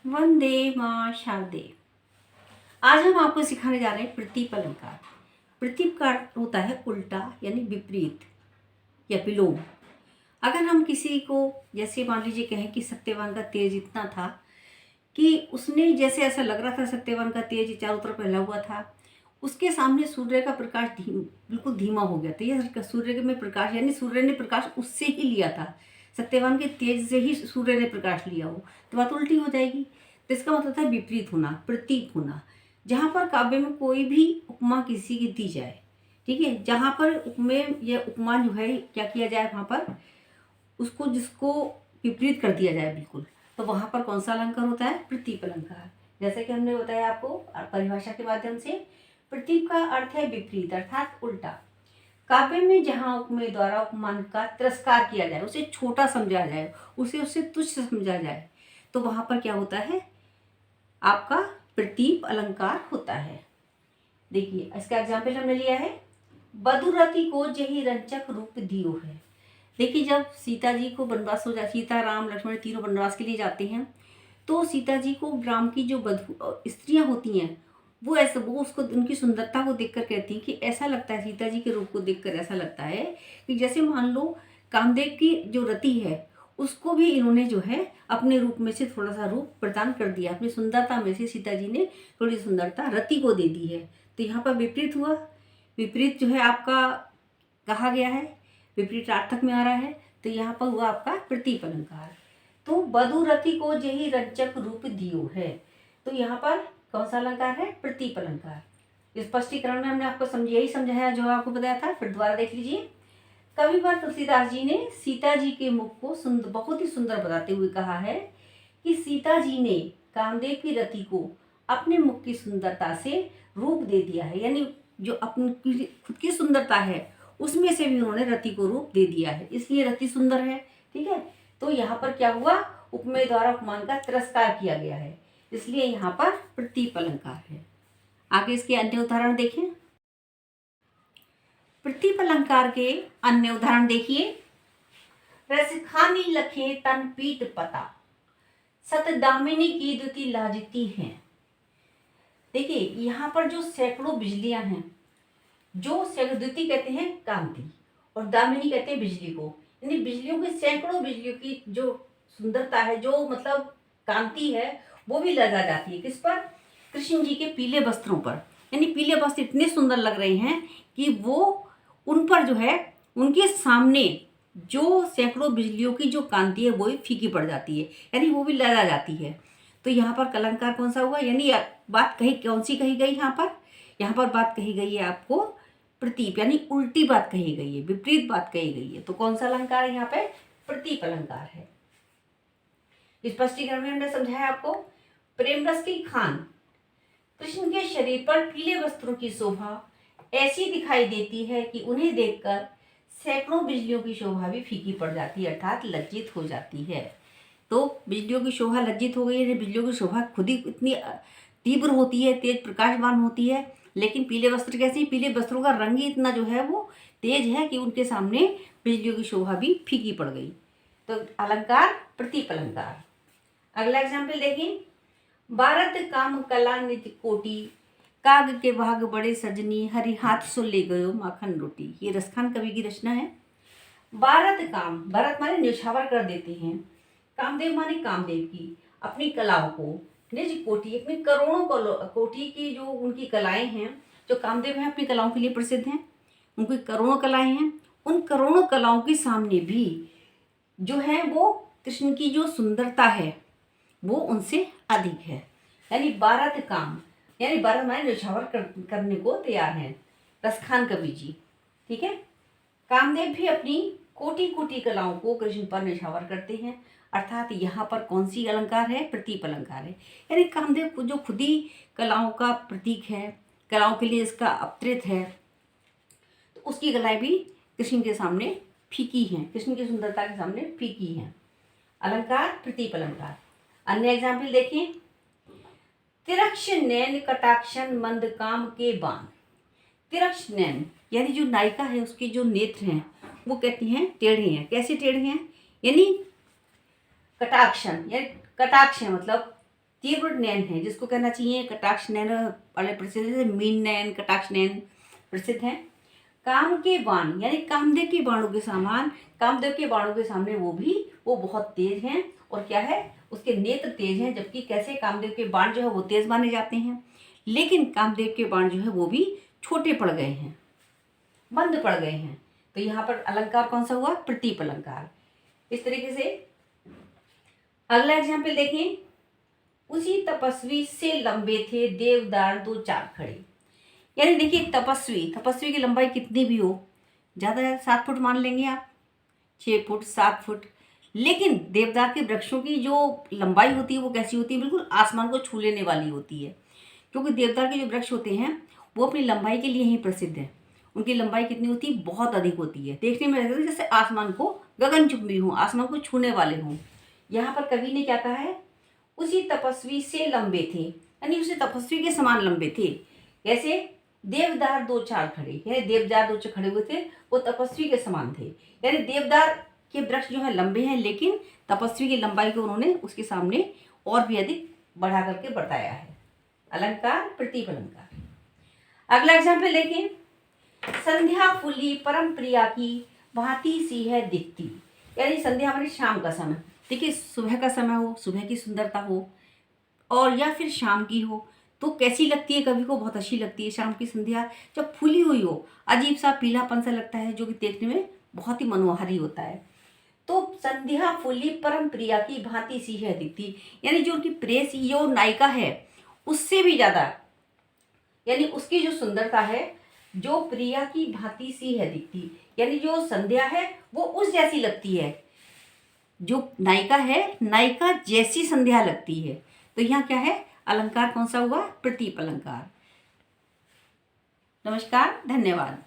वंदे मां शारदे। आज हम आपको सिखाने जा रहे हैं प्रतीप अलंकार। प्रतीप का अर्थ होता है उल्टा यानी विपरीत या विलोम। अगर हम किसी को जैसे मान लीजिए कहें कि सत्यवान का तेज इतना था कि उसने जैसे ऐसा लग रहा था सत्यवान का तेज चारों तरफ फैला हुआ था, उसके सामने सूर्य का प्रकाश बिल्कुल धीमा हो गया था। यह सूर्य में प्रकाश यानी सूर्य ने प्रकाश उससे ही लिया था, सत्यवान के तेज से ही सूर्य ने प्रकाश लिया हो, तो बात उल्टी हो जाएगी। तो इसका मतलब था विपरीत होना, प्रतीक होना। जहाँ पर काव्य में कोई भी उपमा किसी की दी जाए, ठीक है, जहाँ पर उपमेय या उपमा जो है क्या किया जाए, वहाँ पर उसको जिसको विपरीत कर दिया जाए बिल्कुल, तो वहाँ पर कौन सा अलंकार होता है? प्रतीप अलंकार। जैसे कि हमने बताया आपको परिभाषा के माध्यम से, प्रतीप का अर्थ है विपरीत अर्थात उल्टा। काव्य में जहाँ उपमेय द्वारा उपमान का तिरस्कार किया जाए, उसे छोटा समझा जाए, उसे उससे तुच्छ समझा जाए, तो वहाँ पर क्या होता है? आपका प्रतीप अलंकार होता है। देखिए इसका एग्जाम्पल हमने लिया है, बधुरति को जही रंचक रूप दियो है। देखिए जब सीता जी को वनवास हो जाए, सीता राम लक्ष्मण तीनों वनवास के लिए जाते हैं, तो सीता जी को ग्राम की जो स्त्रियां होती हैं वो उसको उनकी सुंदरता को देखकर कहती हैं कि ऐसा लगता है, सीता जी के रूप को देखकर ऐसा लगता है कि जैसे मान लो कामदेव की जो रति है उसको भी इन्होंने जो है अपने रूप में से थोड़ा सा रूप प्रदान कर दिया, अपनी सुंदरता में से सीता जी ने थोड़ी सुंदरता रति को दे दी है। तो यहाँ पर विपरीत हुआ, विपरीत जो है आपका कहा गया है, विपरीतार्थक में आ रहा है, तो यहाँ पर हुआ आपका प्रतीप अलंकार। तो बधुरति को जही रंचक रूप दियो है, तो यहाँ पर कौन सा अलंकार है? प्रतीप अलंकार। स्पष्टीकरण में हमने आपको यही समझाया जो आपको बताया था, फिर दोबारा देख लीजिए। कविवर तुलसीदास जी ने सीता जी के मुख को बहुत ही सुंदर बताते हुए कहा है कि सीता जी ने कामदेव की रति को अपने मुख की सुंदरता से रूप दे दिया है, यानी जो अपनी खुद की सुंदरता है उसमें से भी उन्होंने रति को रूप दे दिया है, इसलिए रति सुंदर है। ठीक है, तो यहाँ पर क्या हुआ? उपमेय द्वारा उपमान का तिरस्कार किया गया है, इसलिए यहाँ पर प्रतीप अलंकार है। आगे इसके अन्य उदाहरण देखें। प्रतीप अलंकार के अन्य उदाहरण देखिए। रसखानी लखे तन पीत पता, सत दामिनी की दुति लाजती हैं। देखिए यहाँ पर जो सैकड़ों बिजलियां हैं, जो द्युति कहते हैं कांति और दामिनी कहते हैं बिजली को, यानी बिजलियों की सैकड़ों बिजलियों की जो सुंदरता है, जो मतलब कांति है, वो भी लगा जाती है किस पर? कृष्ण जी के पीले वस्त्रों पर। यानी पीले वस्त्र इतने सुंदर लग रहे हैं कि वो उन पर जो है उनके सामने जो सैकड़ों बिजलियों की जो कांति है वो भी फीकी पड़ जाती है, यानी वो भी लगा जाती है। तो यहाँ पर अलंकार कौन सा हुआ? यानी बात कही कौन सी कही गई? यहाँ पर बात कही गई है आपको प्रतीप, यानी उल्टी बात कही गई है, विपरीत बात कही गई है। तो कौन सा अलंकार है यहाँ पे? प्रतीप अलंकार है। स्पष्टीकरण में हमने समझाया आपको। प्रेम रस की खान, कृष्ण के शरीर पर पीले वस्त्रों की शोभा ऐसी दिखाई देती है कि उन्हें देखकर सैकड़ों बिजलियों की शोभा भी फीकी पड़ जाती है, अर्थात लज्जित हो जाती है। तो बिजलियों की शोभा लज्जित हो गई है, बिजलियों की शोभा खुद ही इतनी तीव्र होती है, तेज प्रकाशवान होती है, लेकिन पीले वस्त्र कैसे? पीले वस्त्रों का रंग ही इतना जो है वो तेज है कि उनके सामने बिजलियों की शोभा भी फीकी पड़ गई। तो अलंकार प्रतीप अलंकार। अगला एग्जाम्पल देखिए। भारत काम कला निज कोटि, काग के भाग बड़े सजनी, हरि हाथ सो ले गयो माखन रोटी। ये रसखान कवि की रचना है। भारत काम, भारत माने न्यौछावर कर देते हैं, कामदेव माने कामदेव की अपनी कलाओं को, निज कोटि अपनी करोड़ों कोटि की जो उनकी कलाएं हैं, जो कामदेव हैं अपनी कलाओं के लिए प्रसिद्ध हैं, उनकी करोड़ों कलाएं हैं, उन करोड़ों कलाओं के सामने भी जो है वो कृष्ण की जो सुंदरता है वो उनसे अधिक है। यानी भारत काम, यानी भारत माने न्यौछावर करने को तैयार हैं रसखान कवि जी। ठीक है, कामदेव भी अपनी कोटि कोटि कलाओं को कृष्ण पर न्यौछावर करते हैं, अर्थात यहाँ पर कौन सी अलंकार है? प्रतीप अलंकार है। यानी कामदेव जो खुद ही कलाओं का प्रतीक है, कलाओं के लिए इसका अवतरित है, तो उसकी कलाएं भी कृष्ण के सामने फीकी हैं, कृष्ण की सुंदरता के सामने फीकी हैं। अलंकार प्रतीप अलंकार। अन्य एग्जाम्पल देखें। तिरक्ष नैन कटाक्षन मंद काम के बान। तिरक्ष नैन यानी जो नायिका है उसके जो नेत्र हैं वो कहती हैं टेढ़े हैं। कैसे टेढ़े हैं? यानी कटाक्षन, यानी कटाक्ष है मतलब तीव्र नयन है, जिसको कहना चाहिए कटाक्ष नयन वाले प्रसिद्ध है, मीन नयन, कटाक्ष नयन प्रसिद्ध हैं। काम के बाण यानी कामदेव के बाणों के समान, कामदेव के बाणों के सामने वो बहुत तेज हैं और क्या है, उसके नेत्र तेज हैं। जबकि कैसे कामदेव के बाण जो है वो तेज माने जाते हैं, लेकिन कामदेव के बाण जो है वो भी छोटे पड़ गए हैं, बंद पड़ गए हैं। तो यहाँ पर अलंकार कौन सा हुआ, प्रतीप अलंकार। इस तरीके से अगला एग्जाम्पल देखें, उसी तपस्वी से लंबे थे देवदार दो चार खड़े। यानी देखिए तपस्वी की लंबाई कितनी भी हो, ज़्यादा 7 फुट मान लेंगे आप, 6 फुट 7 फुट, लेकिन देवदार के वृक्षों की जो लंबाई होती है वो कैसी होती है, बिल्कुल आसमान को छू लेने वाली होती है। क्योंकि देवदार के जो वृक्ष होते हैं वो अपनी लंबाई के लिए ही प्रसिद्ध है। उनकी लंबाई कितनी होती है, बहुत अधिक होती है, देखने में लगता है जैसे आसमान को गगनचुंबी हो, आसमान को छूने वाले हों। यहाँ पर कवि ने क्या कहा है, उसी तपस्वी से लंबे थे, यानी उसी तपस्वी के समान लंबे थे। कैसे, देवदार दो चार खड़े, यानी देवदार दो चार खड़े हुए थे, वो तपस्वी के समान थे। यानी देवदार के वृक्ष जो है लंबे हैं, लेकिन तपस्वी की लंबाई को उन्होंने उसके सामने और भी अधिक बढ़ा करके बताया है। अलंकार, प्रतीप अलंकार। अगला एग्जाम्पल देखें, संध्या फुली परम प्रिया की भांति सी है दिखती। यानी संध्या हमारी शाम का समय, देखिए सुबह का समय हो, सुबह की सुंदरता हो, और या फिर शाम की हो, तो कैसी लगती है, कवि को बहुत अच्छी लगती है। शाम की संध्या जब फूली हुई हो, अजीब सा पीलापन सा लगता है, जो कि देखने में बहुत ही मनोहारी होता है। तो संध्या फुली परम प्रिया की भांति सी है दिखती, यानी जो उनकी प्रेयसी जो नायिका है उससे भी ज़्यादा, यानी उसकी जो सुंदरता है जो प्रिया की भांति सी है दिखती, यानी जो संध्या है वो उस जैसी लगती है, जो नायिका है नायिका जैसी संध्या लगती है। तो यहाँ क्या है, अलंकार कौन सा हुआ, प्रतीप अलंकार। नमस्कार, धन्यवाद।